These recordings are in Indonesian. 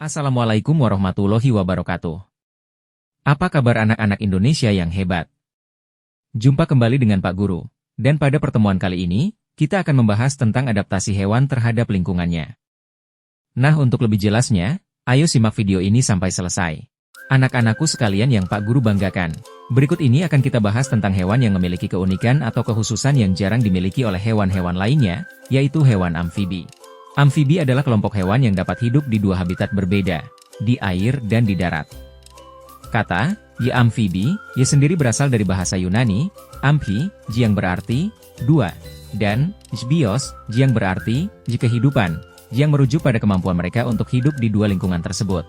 Assalamualaikum warahmatullahi wabarakatuh. Apa kabar anak-anak Indonesia yang hebat? Jumpa kembali dengan Pak Guru. Dan pada pertemuan kali ini, kita akan membahas tentang adaptasi hewan terhadap lingkungannya. Nah, untuk lebih jelasnya, ayo simak video ini sampai selesai. Anak-anakku sekalian yang Pak Guru banggakan. Berikut ini akan kita bahas tentang hewan yang memiliki keunikan atau kekhususan yang jarang dimiliki oleh hewan-hewan lainnya, yaitu hewan amfibi. Amfibi adalah kelompok hewan yang dapat hidup di dua habitat berbeda, di air dan di darat. Kata, ya amfibi, ya sendiri berasal dari bahasa Yunani, amphi, yang berarti, dua, dan, bios, yang berarti, kehidupan, yang merujuk pada kemampuan mereka untuk hidup di dua lingkungan tersebut.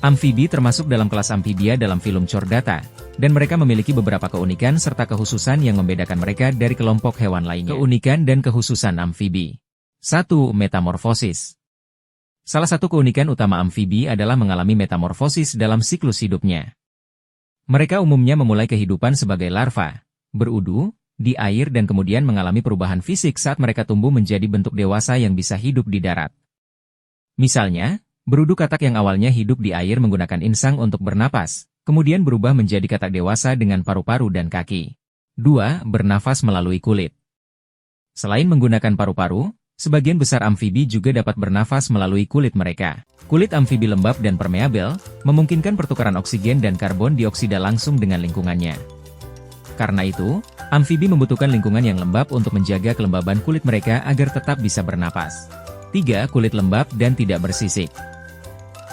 Amfibi termasuk dalam kelas amfibia dalam film Chordata, dan mereka memiliki beberapa keunikan serta kekhususan yang membedakan mereka dari kelompok hewan lainnya. Keunikan dan kekhususan amfibi. 1. Metamorfosis. Salah satu keunikan utama amfibi adalah mengalami metamorfosis dalam siklus hidupnya. Mereka umumnya memulai kehidupan sebagai larva, berudu, di air dan kemudian mengalami perubahan fisik saat mereka tumbuh menjadi bentuk dewasa yang bisa hidup di darat. Misalnya, berudu katak yang awalnya hidup di air menggunakan insang untuk bernapas, kemudian berubah menjadi katak dewasa dengan paru-paru dan kaki. 2. Bernafas melalui kulit. Selain menggunakan paru-paru, sebagian besar amfibi juga dapat bernafas melalui kulit mereka. Kulit amfibi lembab dan permeabel, memungkinkan pertukaran oksigen dan karbon dioksida langsung dengan lingkungannya. Karena itu, amfibi membutuhkan lingkungan yang lembab untuk menjaga kelembaban kulit mereka agar tetap bisa bernapas. 3. Kulit lembab dan tidak bersisik.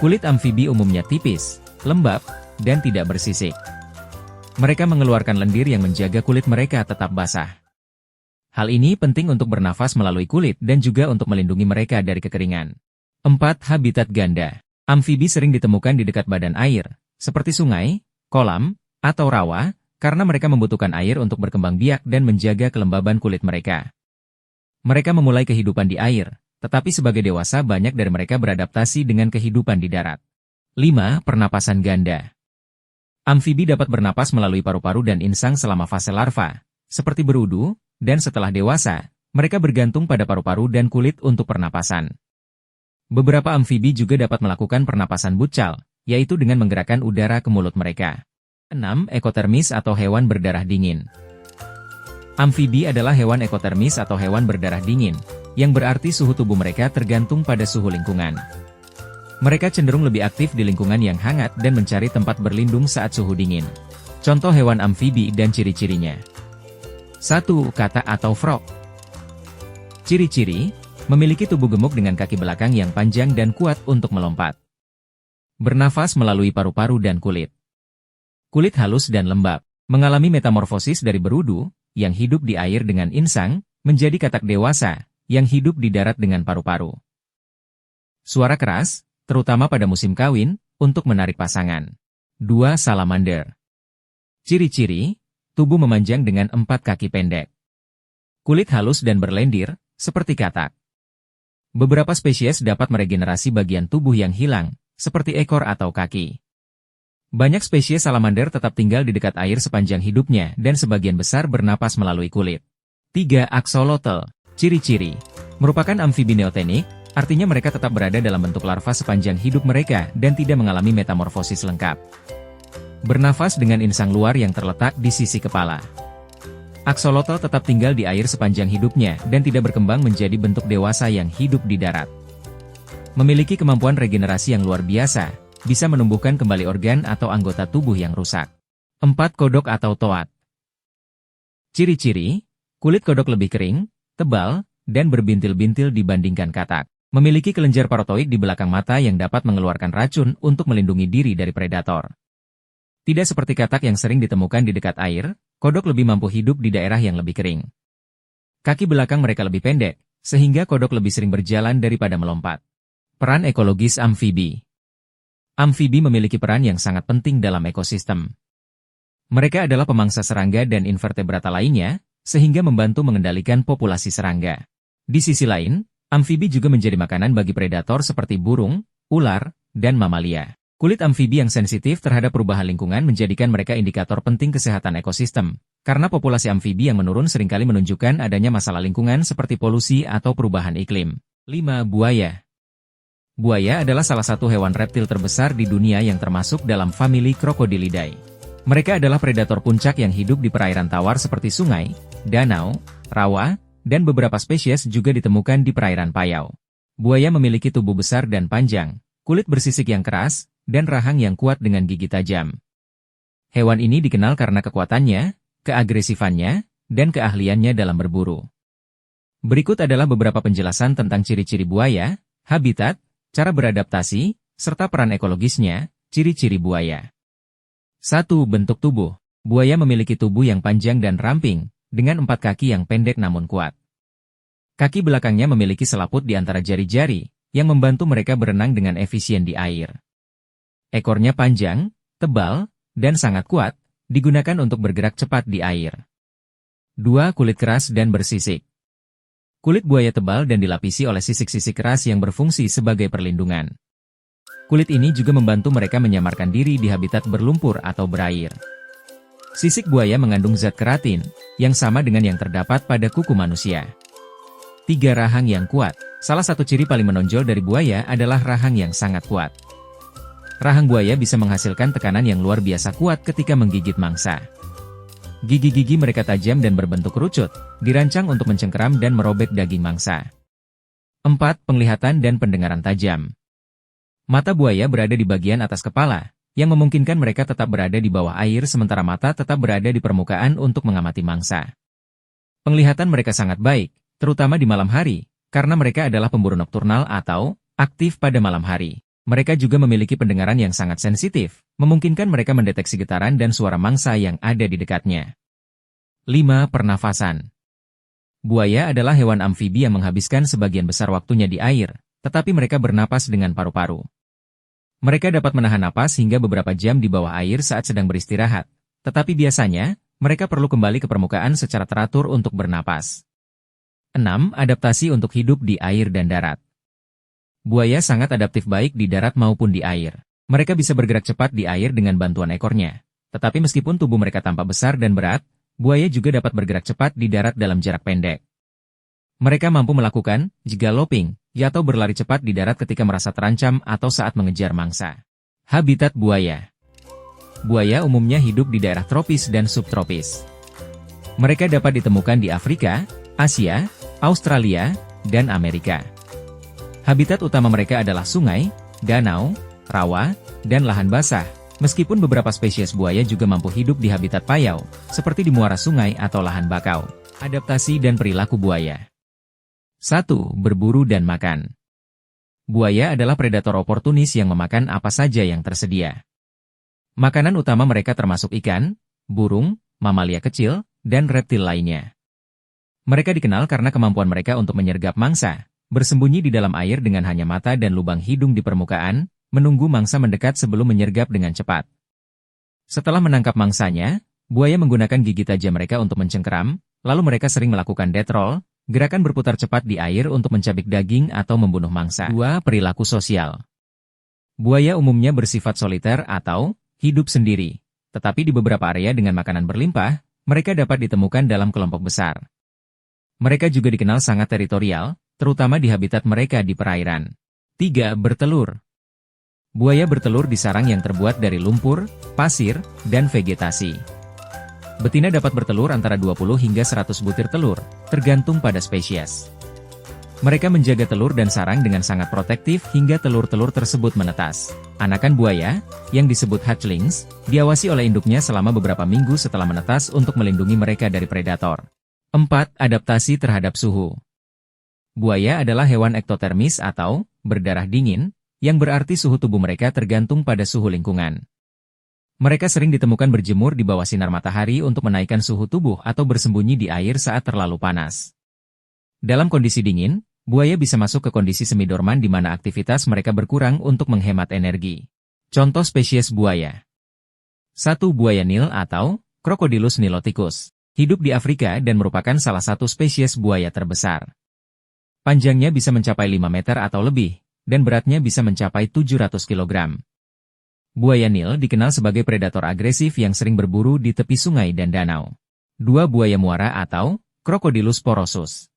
Kulit amfibi umumnya tipis, lembab, dan tidak bersisik. Mereka mengeluarkan lendir yang menjaga kulit mereka tetap basah. Hal ini penting untuk bernafas melalui kulit dan juga untuk melindungi mereka dari kekeringan. 4. Habitat ganda. Amfibi sering ditemukan di dekat badan air, seperti sungai, kolam, atau rawa, karena mereka membutuhkan air untuk berkembang biak dan menjaga kelembaban kulit mereka. Mereka memulai kehidupan di air, tetapi sebagai dewasa banyak dari mereka beradaptasi dengan kehidupan di darat. 5. Pernapasan ganda. Amfibi dapat bernapas melalui paru-paru dan insang selama fase larva, seperti berudu, dan setelah dewasa, mereka bergantung pada paru-paru dan kulit untuk pernapasan. Beberapa amfibi juga dapat melakukan pernapasan buccal, yaitu dengan menggerakkan udara ke mulut mereka. 6. Ekotermis atau hewan berdarah dingin. Amfibi adalah hewan ekotermis atau hewan berdarah dingin, yang berarti suhu tubuh mereka tergantung pada suhu lingkungan. Mereka cenderung lebih aktif di lingkungan yang hangat dan mencari tempat berlindung saat suhu dingin. Contoh hewan amfibi dan ciri-cirinya. 1. Kata atau frog. Ciri-ciri, memiliki tubuh gemuk dengan kaki belakang yang panjang dan kuat untuk melompat. Bernafas melalui paru-paru dan kulit. Kulit halus dan lembab, mengalami metamorfosis dari berudu, yang hidup di air dengan insang, menjadi katak dewasa, yang hidup di darat dengan paru-paru. Suara keras, terutama pada musim kawin, untuk menarik pasangan. 2. Salamander. Ciri-ciri, tubuh memanjang dengan 4 kaki pendek. Kulit halus dan berlendir, seperti katak. Beberapa spesies dapat meregenerasi bagian tubuh yang hilang, seperti ekor atau kaki. Banyak spesies salamander tetap tinggal di dekat air sepanjang hidupnya dan sebagian besar bernapas melalui kulit. 3. Axolotl. Ciri-ciri, merupakan amfibi neotenik, artinya mereka tetap berada dalam bentuk larva sepanjang hidup mereka dan tidak mengalami metamorfosis lengkap. Bernafas dengan insang luar yang terletak di sisi kepala. Axolotl tetap tinggal di air sepanjang hidupnya dan tidak berkembang menjadi bentuk dewasa yang hidup di darat. Memiliki kemampuan regenerasi yang luar biasa, bisa menumbuhkan kembali organ atau anggota tubuh yang rusak. 4. Kodok atau toad. Ciri-ciri, kulit kodok lebih kering, tebal, dan berbintil-bintil dibandingkan katak. Memiliki kelenjar parotoid di belakang mata yang dapat mengeluarkan racun untuk melindungi diri dari predator. Tidak seperti katak yang sering ditemukan di dekat air, kodok lebih mampu hidup di daerah yang lebih kering. Kaki belakang mereka lebih pendek, sehingga kodok lebih sering berjalan daripada melompat. Peran ekologis amfibi. Amfibi memiliki peran yang sangat penting dalam ekosistem. Mereka adalah pemangsa serangga dan invertebrata lainnya, sehingga membantu mengendalikan populasi serangga. Di sisi lain, amfibi juga menjadi makanan bagi predator seperti burung, ular, dan mamalia. Kulit amfibi yang sensitif terhadap perubahan lingkungan menjadikan mereka indikator penting kesehatan ekosistem, karena populasi amfibi yang menurun seringkali menunjukkan adanya masalah lingkungan seperti polusi atau perubahan iklim. 5. Buaya. Buaya adalah salah satu hewan reptil terbesar di dunia yang termasuk dalam famili Crocodilidae. Mereka adalah predator puncak yang hidup di perairan tawar seperti sungai, danau, rawa, dan beberapa spesies juga ditemukan di perairan payau. Buaya memiliki tubuh besar dan panjang, kulit bersisik yang keras, dan rahang yang kuat dengan gigi tajam. Hewan ini dikenal karena kekuatannya, keagresifannya, dan keahliannya dalam berburu. Berikut adalah beberapa penjelasan tentang ciri-ciri buaya, habitat, cara beradaptasi, serta peran ekologisnya. Ciri-ciri buaya. 1. Bentuk tubuh. Buaya memiliki tubuh yang panjang dan ramping, dengan 4 kaki yang pendek namun kuat. Kaki belakangnya memiliki selaput di antara jari-jari, yang membantu mereka berenang dengan efisien di air. Ekornya panjang, tebal, dan sangat kuat, digunakan untuk bergerak cepat di air. 2. Kulit keras dan bersisik. Kulit buaya tebal dan dilapisi oleh sisik-sisik keras yang berfungsi sebagai perlindungan. Kulit ini juga membantu mereka menyamarkan diri di habitat berlumpur atau berair. Sisik buaya mengandung zat keratin, yang sama dengan yang terdapat pada kuku manusia. 3. Rahang yang kuat. Salah satu ciri paling menonjol dari buaya adalah rahang yang sangat kuat. Rahang buaya bisa menghasilkan tekanan yang luar biasa kuat ketika menggigit mangsa. Gigi-gigi mereka tajam dan berbentuk kerucut, dirancang untuk mencengkeram dan merobek daging mangsa. 4. Penglihatan dan pendengaran tajam. Mata buaya berada di bagian atas kepala, yang memungkinkan mereka tetap berada di bawah air sementara mata tetap berada di permukaan untuk mengamati mangsa. Penglihatan mereka sangat baik, terutama di malam hari, karena mereka adalah pemburu nokturnal atau aktif pada malam hari. Mereka juga memiliki pendengaran yang sangat sensitif, memungkinkan mereka mendeteksi getaran dan suara mangsa yang ada di dekatnya. 5. Pernafasan. Buaya adalah hewan amfibi yang menghabiskan sebagian besar waktunya di air, tetapi mereka bernapas dengan paru-paru. Mereka dapat menahan napas hingga beberapa jam di bawah air saat sedang beristirahat, tetapi biasanya, mereka perlu kembali ke permukaan secara teratur untuk bernapas. 6. Adaptasi untuk hidup di air dan darat. Buaya sangat adaptif baik di darat maupun di air. Mereka bisa bergerak cepat di air dengan bantuan ekornya. Tetapi meskipun tubuh mereka tampak besar dan berat, buaya juga dapat bergerak cepat di darat dalam jarak pendek. Mereka mampu melakukan galloping, yaitu berlari cepat di darat ketika merasa terancam atau saat mengejar mangsa. Habitat buaya. Buaya umumnya hidup di daerah tropis dan subtropis. Mereka dapat ditemukan di Afrika, Asia, Australia, dan Amerika. Habitat utama mereka adalah sungai, danau, rawa, dan lahan basah, meskipun beberapa spesies buaya juga mampu hidup di habitat payau, seperti di muara sungai atau lahan bakau. Adaptasi dan perilaku buaya. 1. Berburu dan makan. Buaya adalah predator oportunis yang memakan apa saja yang tersedia. Makanan utama mereka termasuk ikan, burung, mamalia kecil, dan reptil lainnya. Mereka dikenal karena kemampuan mereka untuk menyergap mangsa, bersembunyi di dalam air dengan hanya mata dan lubang hidung di permukaan, menunggu mangsa mendekat sebelum menyergap dengan cepat. Setelah menangkap mangsanya, buaya menggunakan gigi tajam mereka untuk mencengkeram, lalu mereka sering melakukan death roll, gerakan berputar cepat di air untuk mencabik daging atau membunuh mangsa. 2. Perilaku sosial. Buaya umumnya bersifat soliter atau hidup sendiri, tetapi di beberapa area dengan makanan berlimpah, mereka dapat ditemukan dalam kelompok besar. Mereka juga dikenal sangat teritorial, terutama di habitat mereka di perairan. 3. Bertelur. Buaya bertelur di sarang yang terbuat dari lumpur, pasir, dan vegetasi. Betina dapat bertelur antara 20 hingga 100 butir telur, tergantung pada spesies. Mereka menjaga telur dan sarang dengan sangat protektif hingga telur-telur tersebut menetas. Anakan buaya, yang disebut hatchlings, diawasi oleh induknya selama beberapa minggu setelah menetas untuk melindungi mereka dari predator. 4. Adaptasi terhadap suhu. Buaya adalah hewan ektotermis atau berdarah dingin, yang berarti suhu tubuh mereka tergantung pada suhu lingkungan. Mereka sering ditemukan berjemur di bawah sinar matahari untuk menaikkan suhu tubuh atau bersembunyi di air saat terlalu panas. Dalam kondisi dingin, buaya bisa masuk ke kondisi semidorman di mana aktivitas mereka berkurang untuk menghemat energi. Contoh spesies buaya. 1. Buaya Nil atau Crocodylus niloticus. Hidup di Afrika dan merupakan salah satu spesies buaya terbesar. Panjangnya bisa mencapai 5 meter atau lebih, dan beratnya bisa mencapai 700 kg. Buaya Nil dikenal sebagai predator agresif yang sering berburu di tepi sungai dan danau. 2. Buaya muara atau Crocodylus porosus.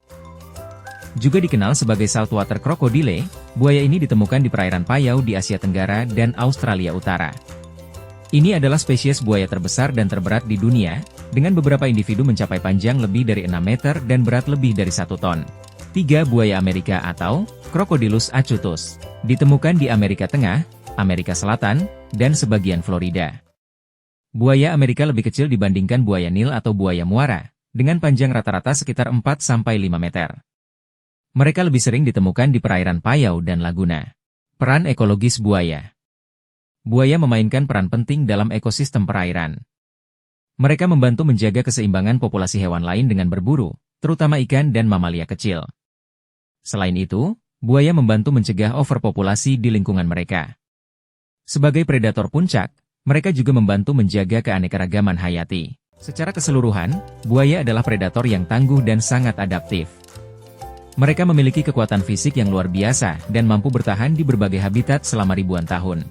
Juga dikenal sebagai saltwater crocodile, buaya ini ditemukan di perairan Payau di Asia Tenggara dan Australia Utara. Ini adalah spesies buaya terbesar dan terberat di dunia, dengan beberapa individu mencapai panjang lebih dari 6 meter dan berat lebih dari 1 ton. 3. Buaya Amerika atau Crocodylus acutus, ditemukan di Amerika Tengah, Amerika Selatan, dan sebagian Florida. Buaya Amerika lebih kecil dibandingkan buaya Nil atau buaya muara, dengan panjang rata-rata sekitar 4-5 meter. Mereka lebih sering ditemukan di perairan Payau dan Laguna. Peran ekologis buaya. Buaya memainkan peran penting dalam ekosistem perairan. Mereka membantu menjaga keseimbangan populasi hewan lain dengan berburu, terutama ikan dan mamalia kecil. Selain itu, buaya membantu mencegah overpopulasi di lingkungan mereka. Sebagai predator puncak, mereka juga membantu menjaga keanekaragaman hayati. Secara keseluruhan, buaya adalah predator yang tangguh dan sangat adaptif. Mereka memiliki kekuatan fisik yang luar biasa dan mampu bertahan di berbagai habitat selama ribuan tahun.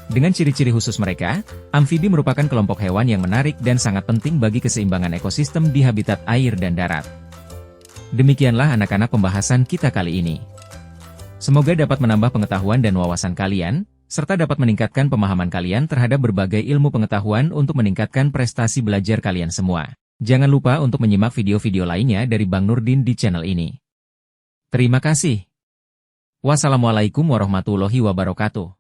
Dengan ciri-ciri khusus mereka, amfibi merupakan kelompok hewan yang menarik dan sangat penting bagi keseimbangan ekosistem di habitat air dan darat. Demikianlah anak-anak pembahasan kita kali ini. Semoga dapat menambah pengetahuan dan wawasan kalian, serta dapat meningkatkan pemahaman kalian terhadap berbagai ilmu pengetahuan untuk meningkatkan prestasi belajar kalian semua. Jangan lupa untuk menyimak video-video lainnya dari Bang Nurdin di channel ini. Terima kasih. Wassalamualaikum warahmatullahi wabarakatuh.